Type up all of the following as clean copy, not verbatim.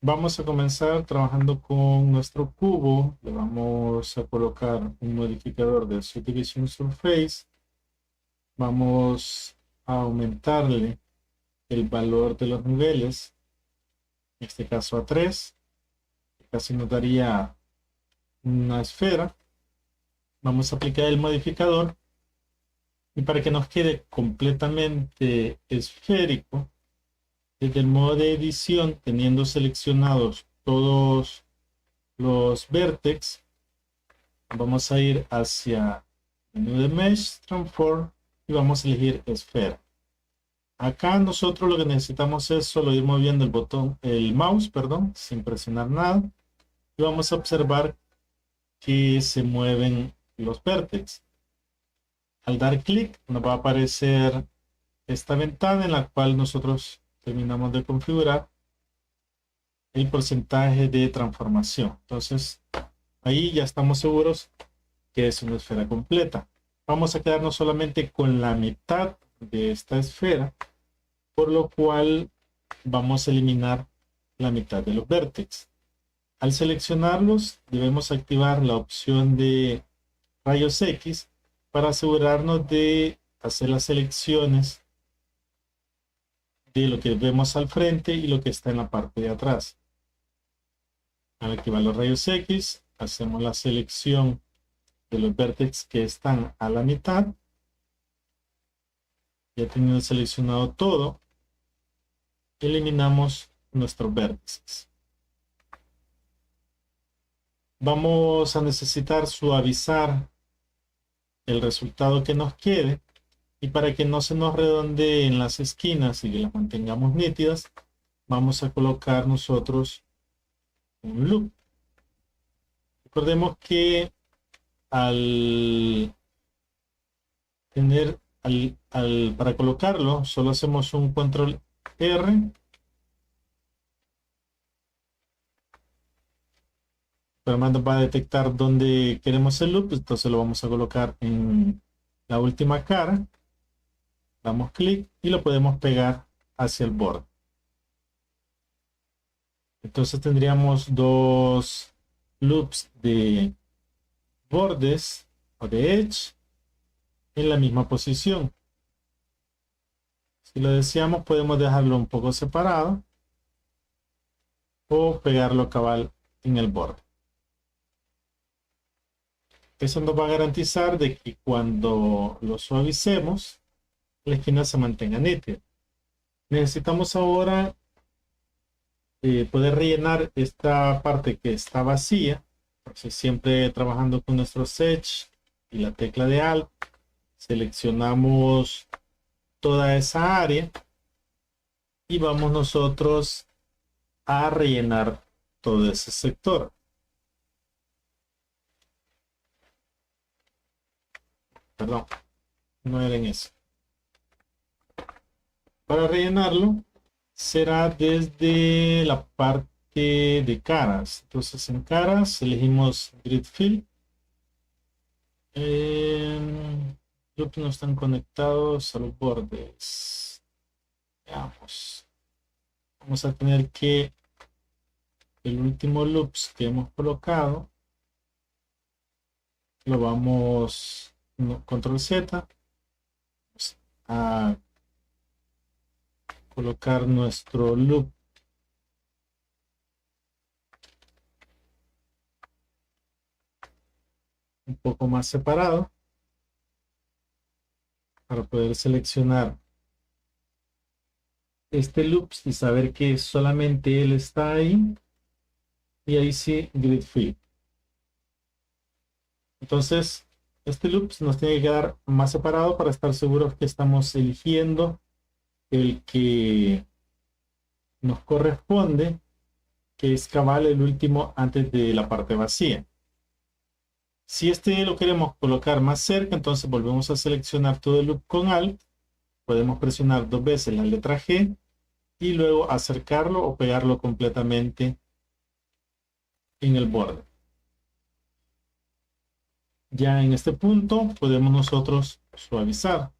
Vamos a comenzar trabajando con nuestro cubo. Le vamos a colocar un modificador de Subdivision Surface. Vamos a aumentarle el valor de los niveles, en este caso a 3. Casi nos daría una esfera. Vamos a aplicar el modificador y para que nos quede completamente esférico, desde el modo de edición, teniendo seleccionados todos los vértices, vamos a ir hacia menú de Mesh, Transform y vamos a elegir esfera. Acá nosotros lo que necesitamos es solo ir moviendo el mouse, sin presionar nada, y vamos a observar que se mueven los vértices. Al dar clic nos va a aparecer esta ventana en la cual nosotros terminamos de configurar el porcentaje de transformación. Entonces ahí ya estamos seguros que es una esfera completa. Vamos a quedarnos solamente con la mitad de esta esfera, por lo cual vamos a eliminar la mitad de los vértices. Al seleccionarlos debemos activar la opción de rayos X para asegurarnos de hacer las selecciones de lo que vemos al frente y lo que está en la parte de atrás. Al activar los rayos X, hacemos la selección de los vértices que están a la mitad. Ya teniendo seleccionado todo, eliminamos nuestros vértices. Vamos a necesitar suavizar el resultado que nos quede, y para que no se nos redondeen las esquinas y que las mantengamos nítidas, vamos a colocar nosotros un loop. Recordemos que al tener para colocarlo solo hacemos un control R, pero nos va a detectar dónde queremos el loop. Entonces lo vamos a colocar en la última cara, damos clic y lo podemos pegar hacia el borde. Entonces tendríamos dos loops de bordes o de edge en la misma posición. Si lo deseamos podemos dejarlo un poco separado o pegarlo cabal en el borde. Eso nos va a garantizar de que cuando lo suavicemos la esquina se mantenga nítida. Necesitamos ahora poder rellenar esta parte que está vacía. Entonces, siempre trabajando con nuestro Edge y la tecla de Alt, seleccionamos toda esa área y vamos nosotros a rellenar todo ese sector. Perdón, no era en eso. Para rellenarlo será desde la parte de caras. Entonces en caras elegimos Grid Fill. Loops no están conectados a los bordes. Veamos. Vamos a tener que el último loops que hemos colocado lo vamos control Z a colocar nuestro loop un poco más separado para poder seleccionar este loop y saber que solamente él está ahí, y ahí sí grid fill. Entonces este loop nos tiene que quedar más separado para estar seguros que estamos eligiendo el que nos corresponde, que es cabal el último antes de la parte vacía. Si este lo queremos colocar más cerca, entonces volvemos a seleccionar todo el loop con Alt. Podemos presionar dos veces la letra G y luego acercarlo o pegarlo completamente en el borde. Ya en este punto podemos nosotros suavizar.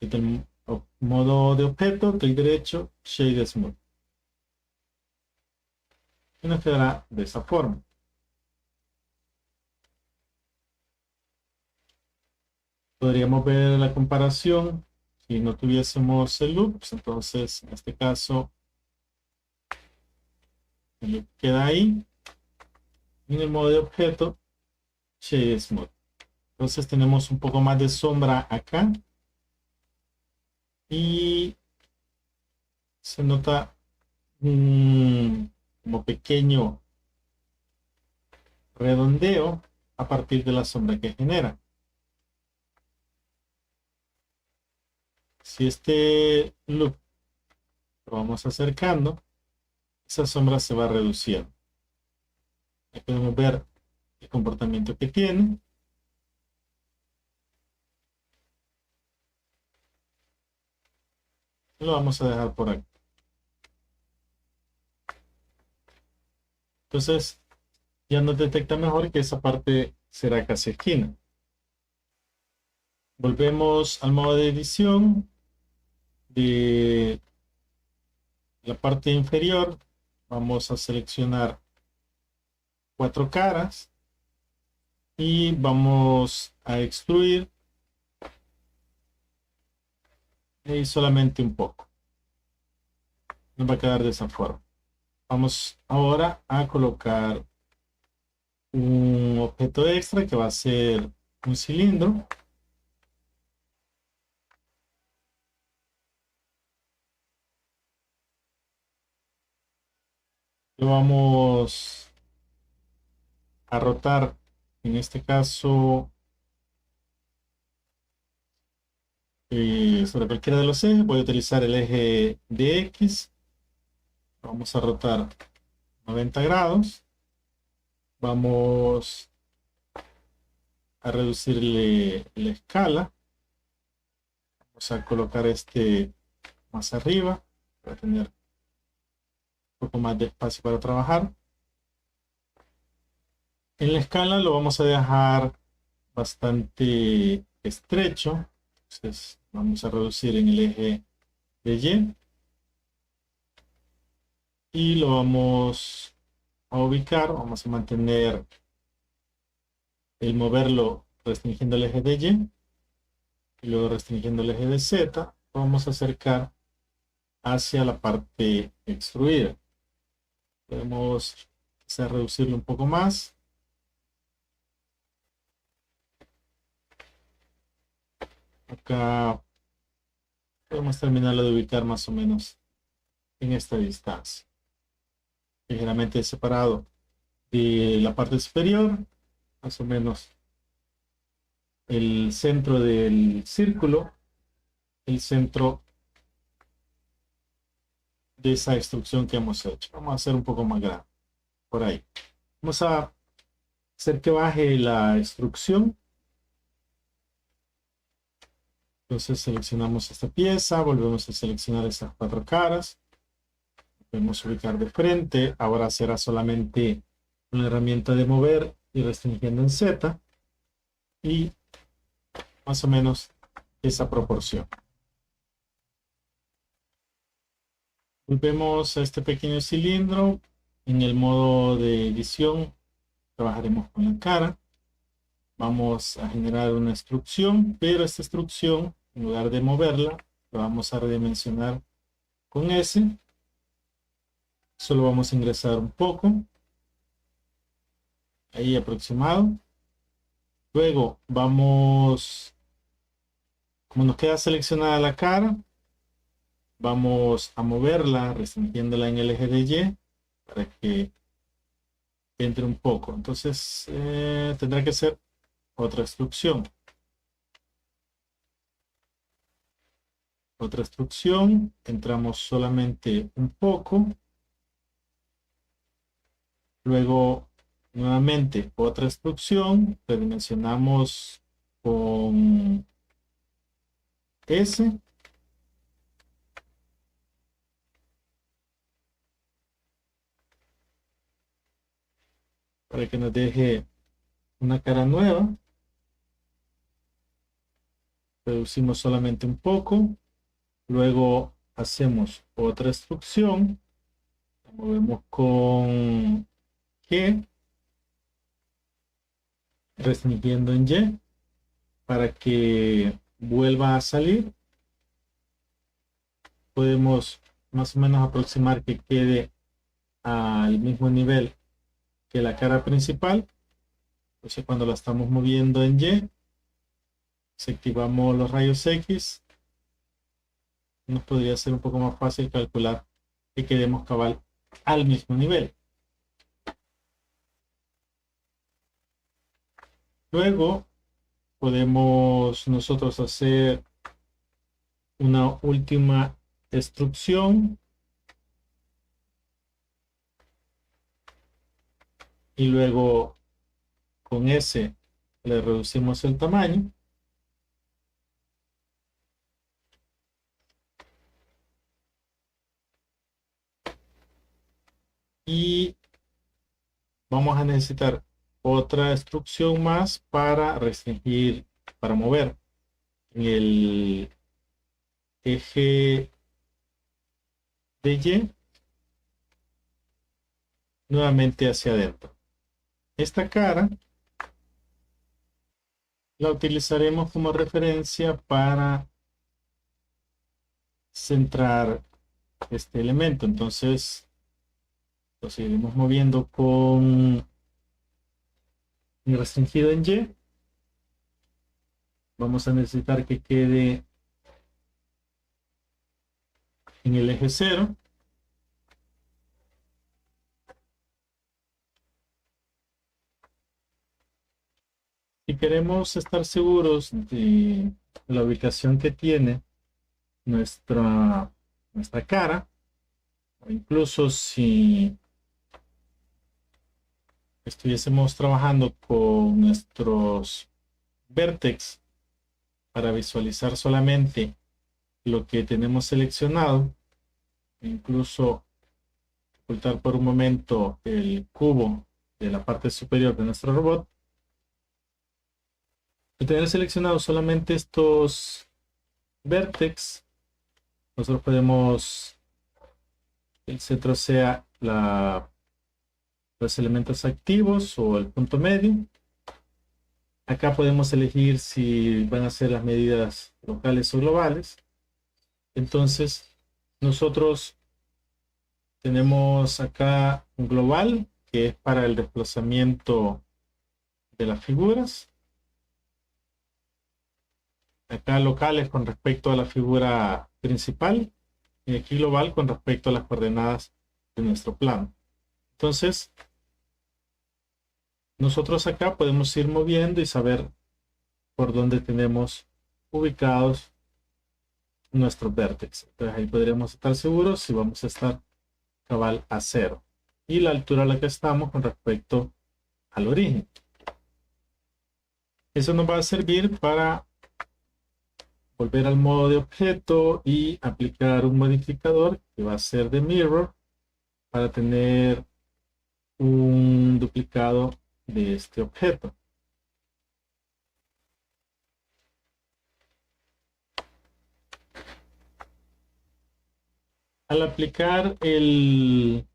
Desde el modo de objeto, clic derecho, Shade Smooth. y nos quedará de esa forma. Podríamos ver la comparación si no tuviésemos el loop, pues entonces en este caso el loop queda ahí. Y en el modo de objeto, Shade Smooth. Entonces tenemos un poco más de sombra acá y se nota como pequeño redondeo a partir de la sombra que genera. Si este loop lo vamos acercando, esa sombra se va reduciendo. Ahí podemos ver el comportamiento que tiene. Lo vamos a dejar por aquí. Entonces ya nos detecta mejor que esa parte será casi esquina. Volvemos al modo de edición de la parte inferior. Vamos a seleccionar 4 caras y vamos a extruir y solamente un poco. Nos va a quedar de esa forma. Vamos ahora a colocar un objeto extra que va a ser un cilindro. Lo vamos a rotar, en este caso, sobre cualquiera de los ejes. Voy a utilizar el eje de X. Vamos a rotar 90 grados. Vamos a reducirle la escala. Vamos a colocar este más arriba para tener un poco más de espacio para trabajar. En la escala lo vamos a dejar bastante estrecho. Entonces vamos a reducir en el eje de Y. Y lo vamos a ubicar. Vamos a mantener el moverlo restringiendo el eje de Y. Y luego restringiendo el eje de Z. Vamos a acercar hacia la parte extruida. Podemos reducirlo un poco más. Acá podemos terminarlo de ubicar más o menos en esta distancia. Ligeramente separado de la parte superior, más o menos el centro del círculo, el centro de esa extrusión que hemos hecho. Vamos a hacer un poco más grande, por ahí. Vamos a hacer que baje la extrusión. Entonces seleccionamos esta pieza, volvemos a seleccionar estas 4 caras. Podemos ubicar de frente. Ahora será solamente una herramienta de mover y restringiendo en Z. Y más o menos esa proporción. Volvemos a este pequeño cilindro. En el modo de edición trabajaremos con la cara. Vamos a generar una extrusión, pero esta extrusión, en lugar de moverla, la vamos a redimensionar con S. Solo vamos a ingresar un poco. Ahí aproximado. Luego vamos, como nos queda seleccionada la cara, vamos a moverla restringiéndola en el eje de Y para que entre un poco. Entonces tendrá que ser otra extrusión. Otra extrusión. Entramos solamente un poco. Luego nuevamente otra extrusión. Redimensionamos con S. Para que nos deje una cara nueva. Reducimos solamente un poco. Luego hacemos otra extrusión. movemos con G, restringiendo en Y, para que vuelva a salir. Podemos más o menos aproximar que quede al mismo nivel que la cara principal. Entonces cuando la estamos moviendo en Y, si activamos los rayos X, nos podría ser un poco más fácil calcular que quedemos cabal al mismo nivel. Luego podemos nosotros hacer una última extrusión y luego con S le reducimos el tamaño. Y vamos a necesitar otra instrucción más para restringir, para mover el eje de Y nuevamente hacia adentro. Esta cara la utilizaremos como referencia para centrar este elemento. Entonces lo seguiremos moviendo con el restringido en Y. Vamos a necesitar que quede en el eje 0. Si queremos estar seguros de la ubicación que tiene nuestra cara, o incluso si estuviésemos trabajando con nuestros vértices para visualizar solamente lo que tenemos seleccionado, incluso ocultar por un momento el cubo de la parte superior de nuestro robot, al tener seleccionado solamente estos vértices, nosotros podemos, el centro sea los elementos activos o el punto medio. Acá podemos elegir si van a ser las medidas locales o globales. Entonces, nosotros tenemos acá un global, que es para el desplazamiento de las figuras. Acá locales con respecto a la figura principal. Y aquí global con respecto a las coordenadas de nuestro plano. Entonces, nosotros acá podemos ir moviendo y saber por dónde tenemos ubicados nuestros vértices. Entonces ahí podríamos estar seguros si vamos a estar cabal a 0. Y la altura a la que estamos con respecto al origen. Eso nos va a servir para volver al modo de objeto y aplicar un modificador que va a ser de mirror para tener un duplicado de este objeto. Al aplicar el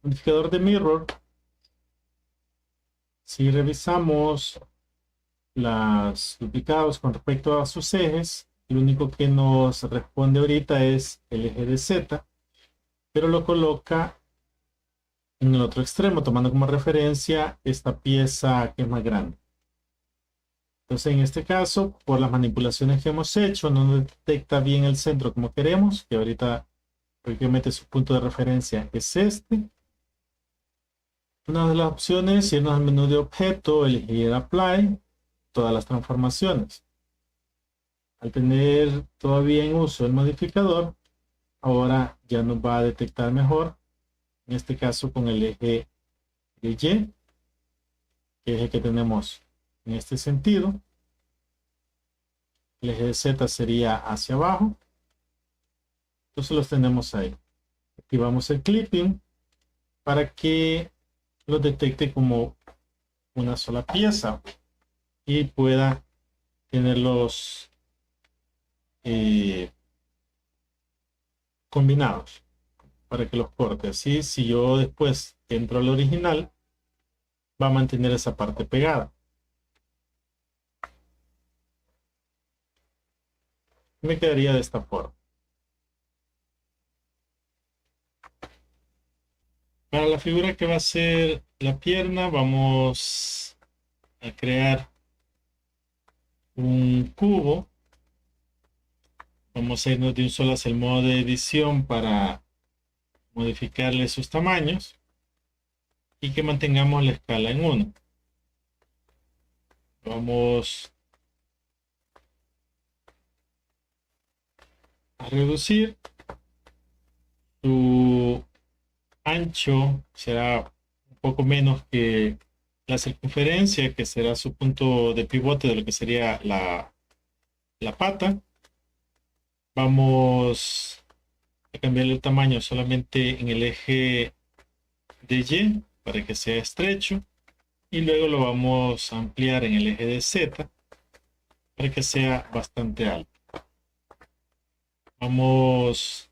modificador de mirror, si revisamos los duplicados con respecto a sus ejes, lo único que nos responde ahorita es el eje de Z, pero lo coloca en el otro extremo, tomando como referencia esta pieza que es más grande. Entonces, en este caso, por las manipulaciones que hemos hecho, no detecta bien el centro como queremos, que ahorita prácticamente su punto de referencia es este. Una de las opciones es irnos al menú de objeto, elegir Apply, todas las transformaciones. Al tener todavía en uso el modificador, ahora ya nos va a detectar mejor, en este caso con el eje de Y, que es el que tenemos en este sentido. El eje de Z sería hacia abajo. Entonces los tenemos ahí. Activamos el clipping para que los detecte como una sola pieza y pueda tenerlos combinados. para que los corte. Así, si yo después entro al original, va a mantener esa parte pegada. Me quedaría de esta forma. Para la figura que va a ser la pierna, vamos a crear un cubo. Vamos a irnos de un solo hacia el modo de edición para modificarle sus tamaños y que mantengamos la escala en 1. Vamos a reducir. Su ancho será un poco menos que la circunferencia, que será su punto de pivote de lo que sería la pata. Vamos a cambiarle el tamaño solamente en el eje de Y para que sea estrecho, y luego lo vamos a ampliar en el eje de Z para que sea bastante alto. Vamos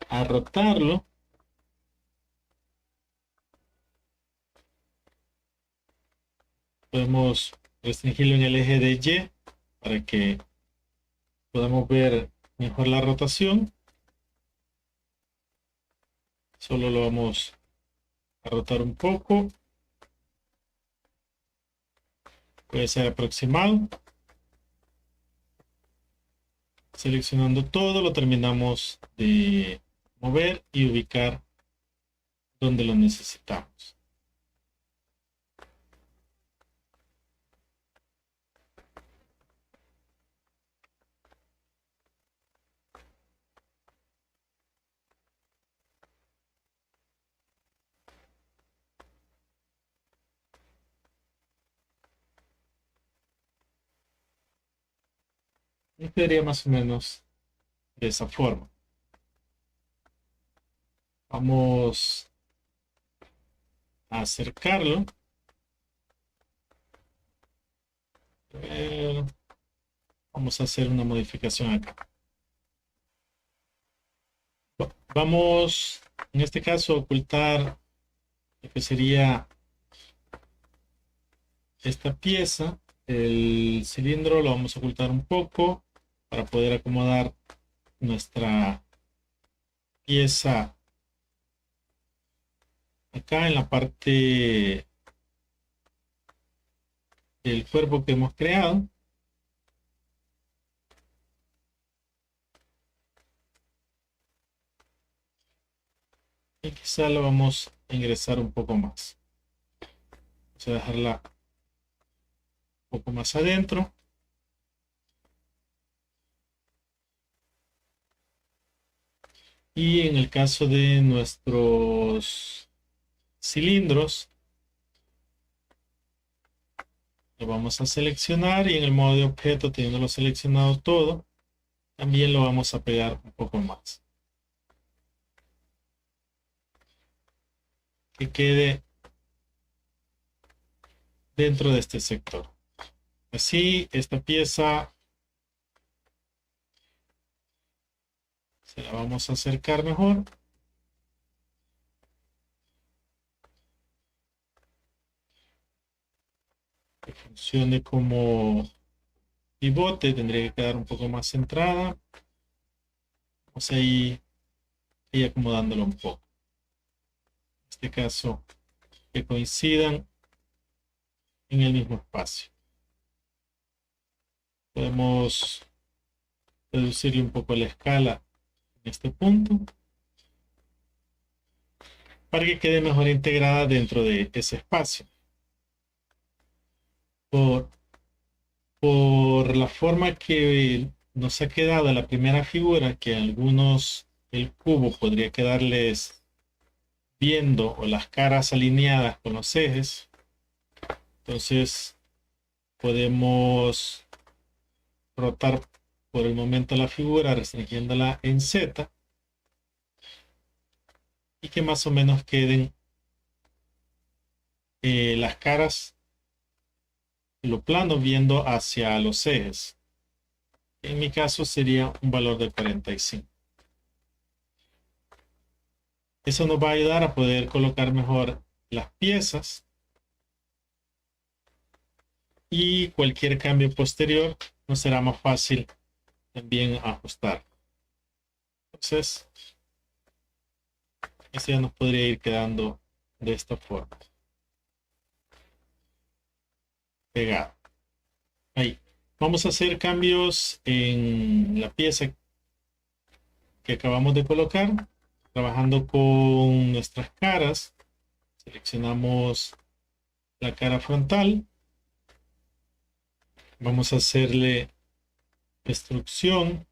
a rotarlo. Podemos restringirlo en el eje de Y para que podamos ver mejor la rotación. Solo lo vamos a rotar un poco. Puede ser aproximado. Seleccionando todo, lo terminamos de mover y ubicar donde lo necesitamos. Y quedaría más o menos de esa forma. Vamos a acercarlo. Vamos a hacer una modificación acá. Vamos, en este caso, a ocultar lo que sería esta pieza. El cilindro lo vamos a ocultar un poco para poder acomodar nuestra pieza acá en la parte del cuerpo que hemos creado. Y quizá lo vamos a ingresar un poco más. Vamos a dejarla un poco más adentro. Y en el caso de nuestros cilindros, lo vamos a seleccionar, y en el modo de objeto, teniéndolo seleccionado todo, también lo vamos a pegar un poco más. Que quede dentro de este sector. Así, esta pieza se la vamos a acercar mejor. Que funcione como pivote, tendría que quedar un poco más centrada. Vamos a ir acomodándolo un poco. En este caso, que coincidan en el mismo espacio. Podemos reducirle un poco la escala en este punto para que quede mejor integrada dentro de ese espacio. Por la forma que nos ha quedado la primera figura, que algunos el cubo podría quedarles viendo o las caras alineadas con los ejes, entonces podemos rotar por el momento la figura restringiéndola en Z, y que más o menos queden las caras, lo plano, viendo hacia los ejes. En mi caso sería un valor de 45. Eso nos va a ayudar a poder colocar mejor las piezas y cualquier cambio posterior nos será más fácil también ajustar. Entonces, esto ya nos podría ir quedando de esta forma. Pegado. Ahí. Vamos a hacer cambios en la pieza que acabamos de colocar. Trabajando con nuestras caras. Seleccionamos la cara frontal. Vamos a hacerle extrusión.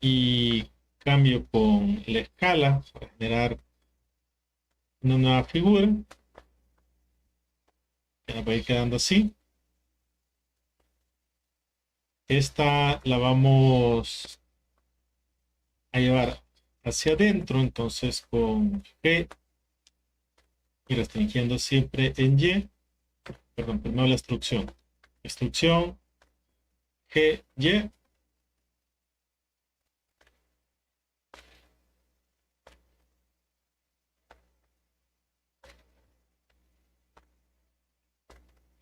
Y cambio con la escala para generar una nueva figura. Que nos va a ir quedando así. Esta la vamos a llevar hacia adentro, entonces con G y restringiendo siempre en Y. Perdón, primero la extrusión. Extrusión G, Y.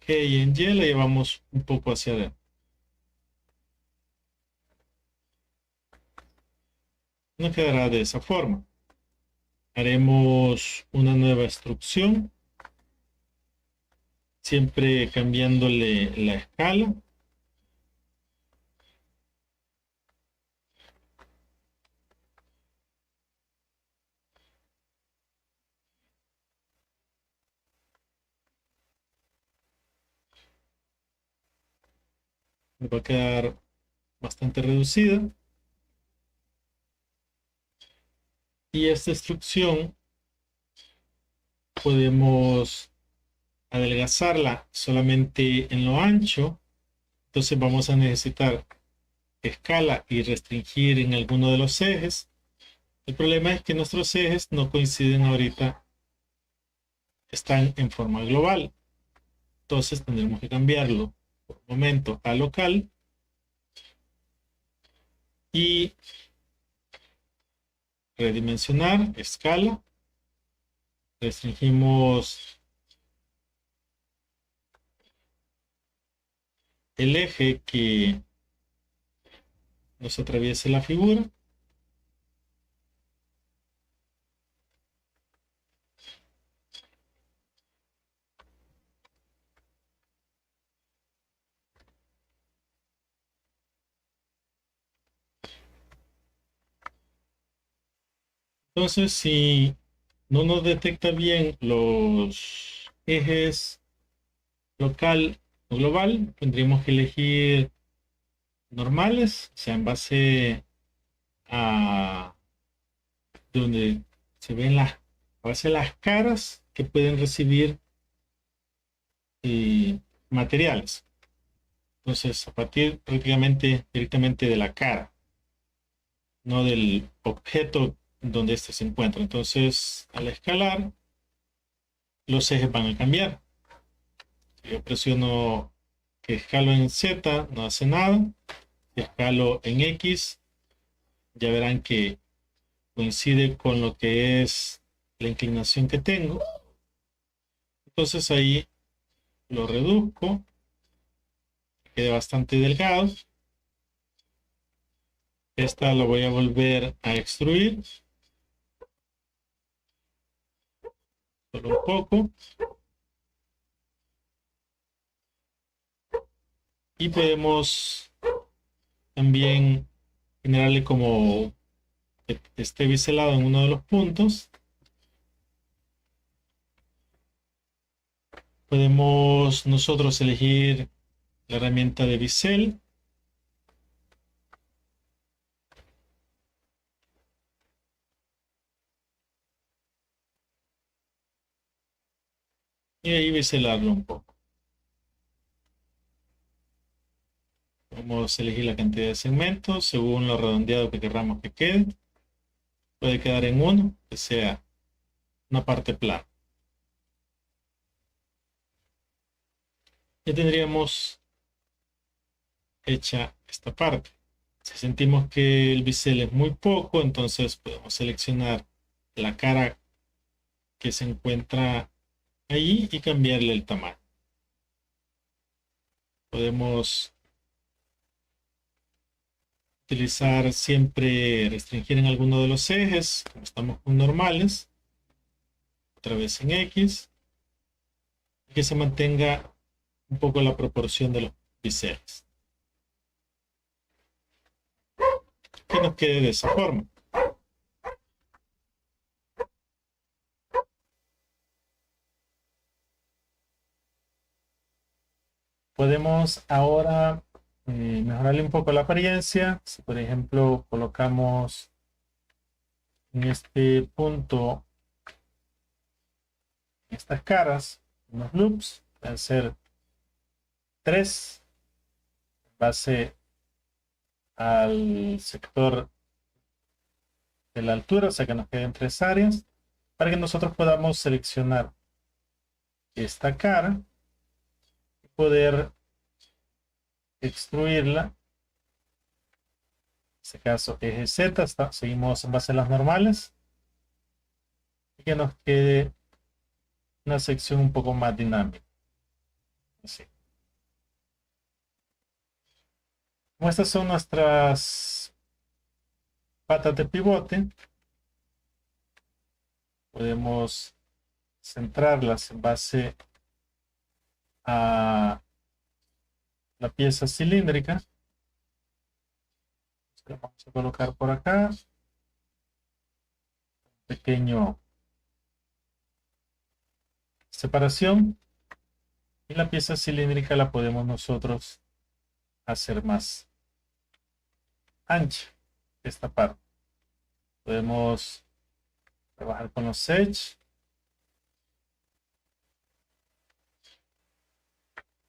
G y en Y la llevamos un poco hacia adentro. Nos quedará de esa forma. Haremos una nueva extrusión, siempre cambiándole la escala. Nos va a quedar bastante reducida. Y esta extrusión podemos adelgazarla solamente en lo ancho. Entonces vamos a necesitar escala y restringir en alguno de los ejes. El problema es que nuestros ejes no coinciden ahorita, están en forma global. Entonces tendremos que cambiarlo por un momento a local y redimensionar, escala. Restringimos el eje que nos atraviese la figura. Entonces, si no nos detecta bien los ejes local o global, tendríamos que elegir normales, o sea, en base a donde se ven a base de las caras que pueden recibir materiales. Entonces, a partir prácticamente directamente de la cara, no del objeto donde éste se encuentra. Entonces, al escalar, los ejes van a cambiar. Si yo presiono que escalo en Z, no hace nada. Si escalo en X, ya verán que coincide con lo que es la inclinación que tengo. Entonces ahí lo reduzco, quede bastante delgado. Esta la voy a volver a extruir, solo un poco. Y podemos también generarle como que esté biselado en uno de los puntos. Podemos nosotros elegir la herramienta de bisel. Y ahí biselarlo un poco. Vamos a elegir la cantidad de segmentos según lo redondeado que queramos que quede. Puede quedar en uno, que sea una parte plana. Ya tendríamos hecha esta parte. Si sentimos que el bisel es muy poco, entonces podemos seleccionar la cara que se encuentra ahí y cambiarle el tamaño. Podemos utilizar siempre restringir en alguno de los ejes, como estamos con normales, otra vez en X, y que se mantenga un poco la proporción de los biseles. Que nos quede de esa forma. Podemos ahora mejorarle un poco la apariencia. Si por ejemplo colocamos en este punto, en estas caras, unos loops, pueden ser 3 en base al sector de la altura, o sea que nos queden 3 áreas, para que nosotros podamos seleccionar esta cara y poder extruirla. En este caso eje Z, seguimos en base a las normales, y que nos quede una sección un poco más dinámica. Así. Como estas son nuestras patas de pivote, podemos centrarlas en base a la pieza cilíndrica. La vamos a colocar por acá. Pequeño separación. Y la pieza cilíndrica la podemos nosotros hacer más ancha. Esta parte. Podemos trabajar con los edge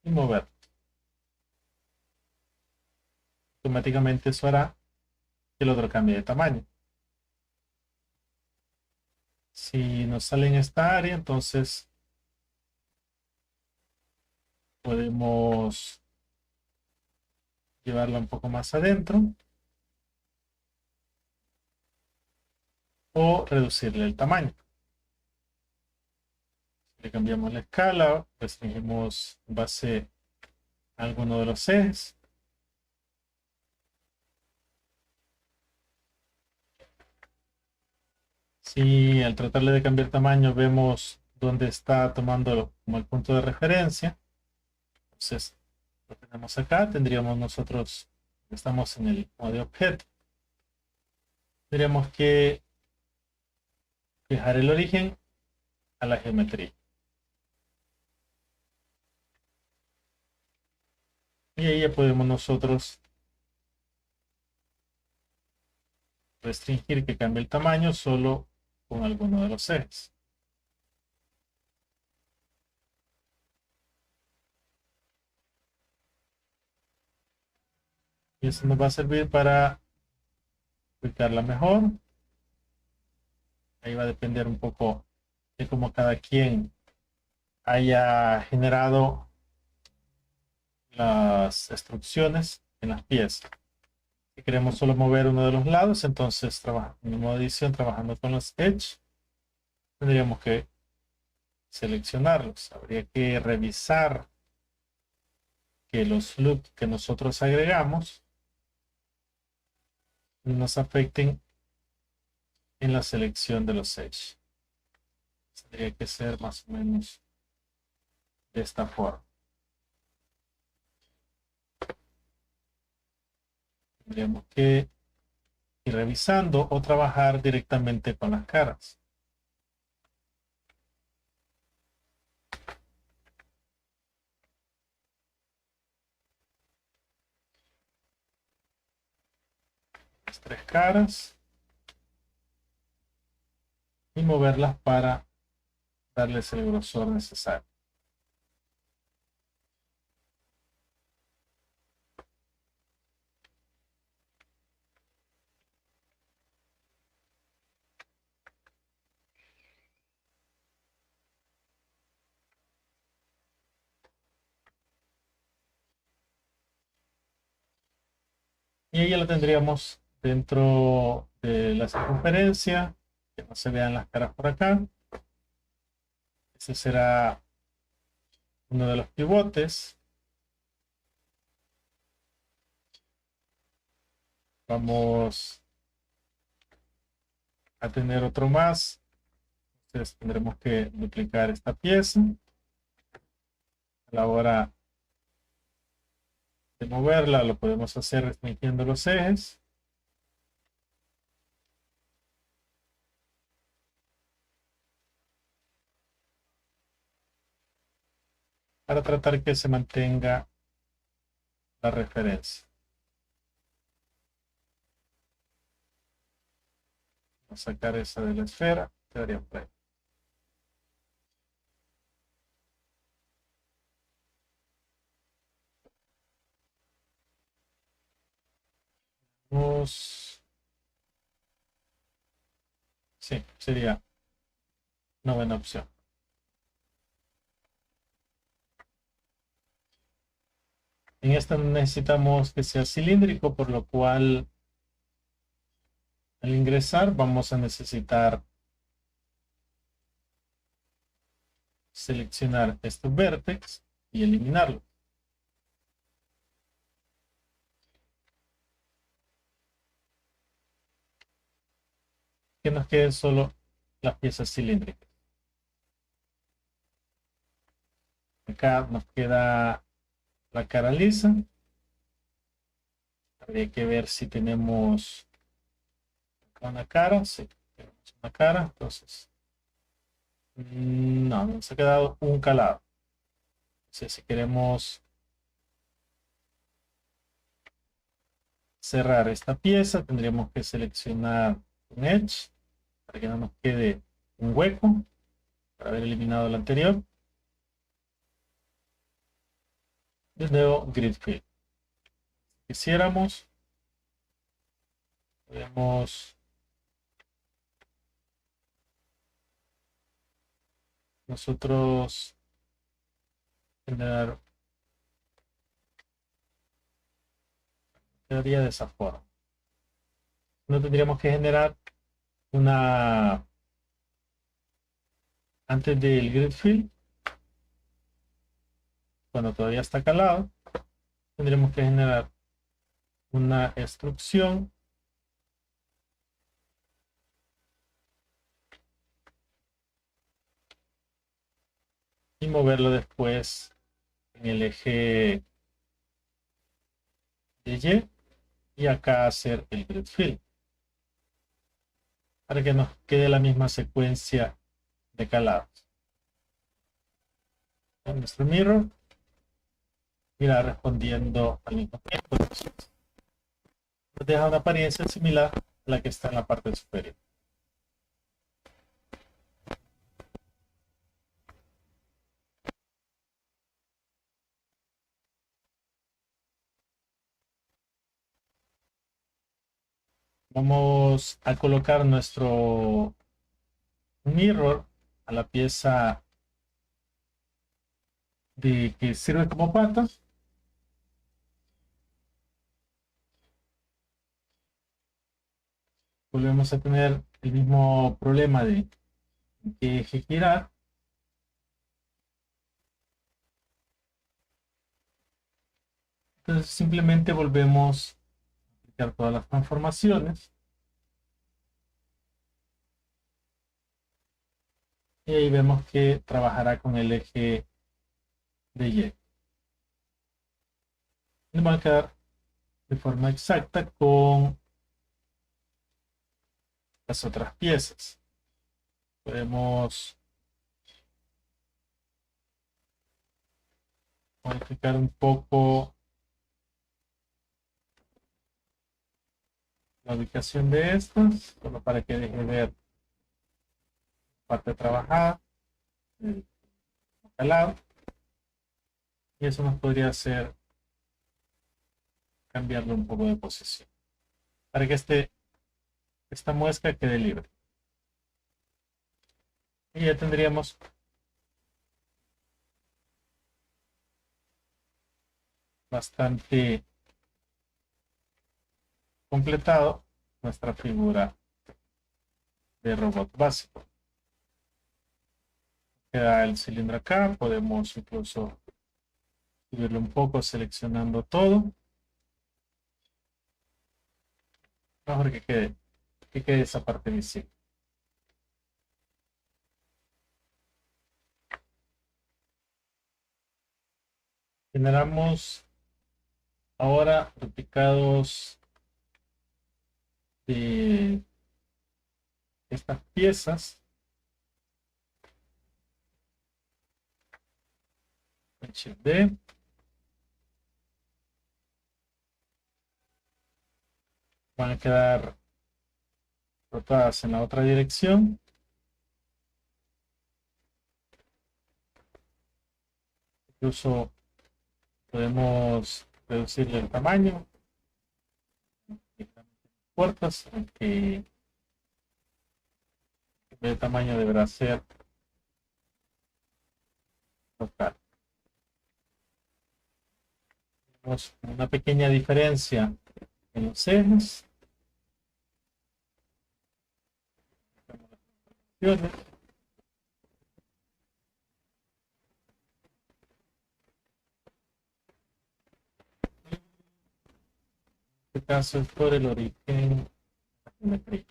y mover. Automáticamente eso hará que el otro cambie de tamaño. Si nos sale en esta área, entonces podemos llevarla un poco más adentro o reducirle el tamaño. Le cambiamos la escala, restringimos en base a alguno de los ejes. Si al tratarle de cambiar tamaño vemos dónde está tomando como el punto de referencia, entonces lo tenemos acá, tendríamos nosotros, estamos en el modo de objeto, tendríamos que fijar el origen a la geometría. Y ahí ya podemos nosotros restringir que cambie el tamaño solo con alguno de los ejes. Y eso nos va a servir para ubicarla mejor. Ahí va a depender un poco de cómo cada quien haya generado las instrucciones en las piezas. Si queremos solo mover uno de los lados, entonces en el modo edición, trabajando con los edge, tendríamos que seleccionarlos. Habría que revisar que los loops que nosotros agregamos no nos afecten en la selección de los edge. Tendría que ser más o menos de esta forma. Tendríamos que ir revisando o trabajar directamente con las caras. Las 3 caras y moverlas para darles el grosor necesario. Y ahí ya lo tendríamos dentro de la circunferencia, que no se vean las caras por acá. Ese será uno de los pivotes. Vamos a tener otro más. Entonces tendremos que duplicar esta pieza. A la hora de moverla lo podemos hacer restringiendo los ejes. Para tratar que se mantenga la referencia. Vamos a sacar esa de la esfera. Quedaría por ahí. Vamos. Sí, sería una buena opción. En esta necesitamos que sea cilíndrico, por lo cual al ingresar vamos a necesitar seleccionar estos vértices y eliminarlos. Que nos queden solo las piezas cilíndricas. Acá nos queda la cara lisa. Habría que ver si tenemos una cara. Sí, tenemos una cara. Entonces, no, nos ha quedado un calado. Entonces, si queremos cerrar esta pieza, tendríamos que seleccionar un edge para que no nos quede un hueco para haber eliminado el anterior. De nuevo, grid fill. Si quisiéramos, podemos nosotros generar, quedaría de esa forma. No tendríamos que generar una, antes del grid fill, cuando todavía está calado, tendremos que generar una instrucción y moverlo después en el eje de Y acá hacer el grid fill para que nos quede la misma secuencia de calados. En nuestro mirror irá respondiendo al mismo tiempo. Nos deja una apariencia similar a la que está en la parte superior. Vamos a colocar nuestro mirror a la pieza que sirve como pata. Volvemos a tener el mismo problema de que eje girar. Entonces simplemente volvemos a aplicar todas las transformaciones. Y ahí vemos que trabajará con el eje de Y. Y va a quedar de forma exacta con las otras piezas. Podemos modificar un poco la ubicación de estas, solo para que deje ver la parte trabajada, el calado. Y eso nos podría hacer cambiarle un poco de posición para que esta muesca quede libre. Y ya tendríamos bastante completado nuestra figura de robot básico. Queda el cilindro acá, podemos incluso subirlo un poco seleccionando todo. Mejor que quede esa parte visible. Generamos ahora duplicados de estas piezas. Shift D. Van a quedar rotadas en la otra dirección. Incluso podemos reducirle el tamaño. Puertas, que el tamaño deberá ser total. Tenemos una pequeña diferencia en los ejes. En este caso es por el origen de la geometría.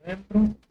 Adentro.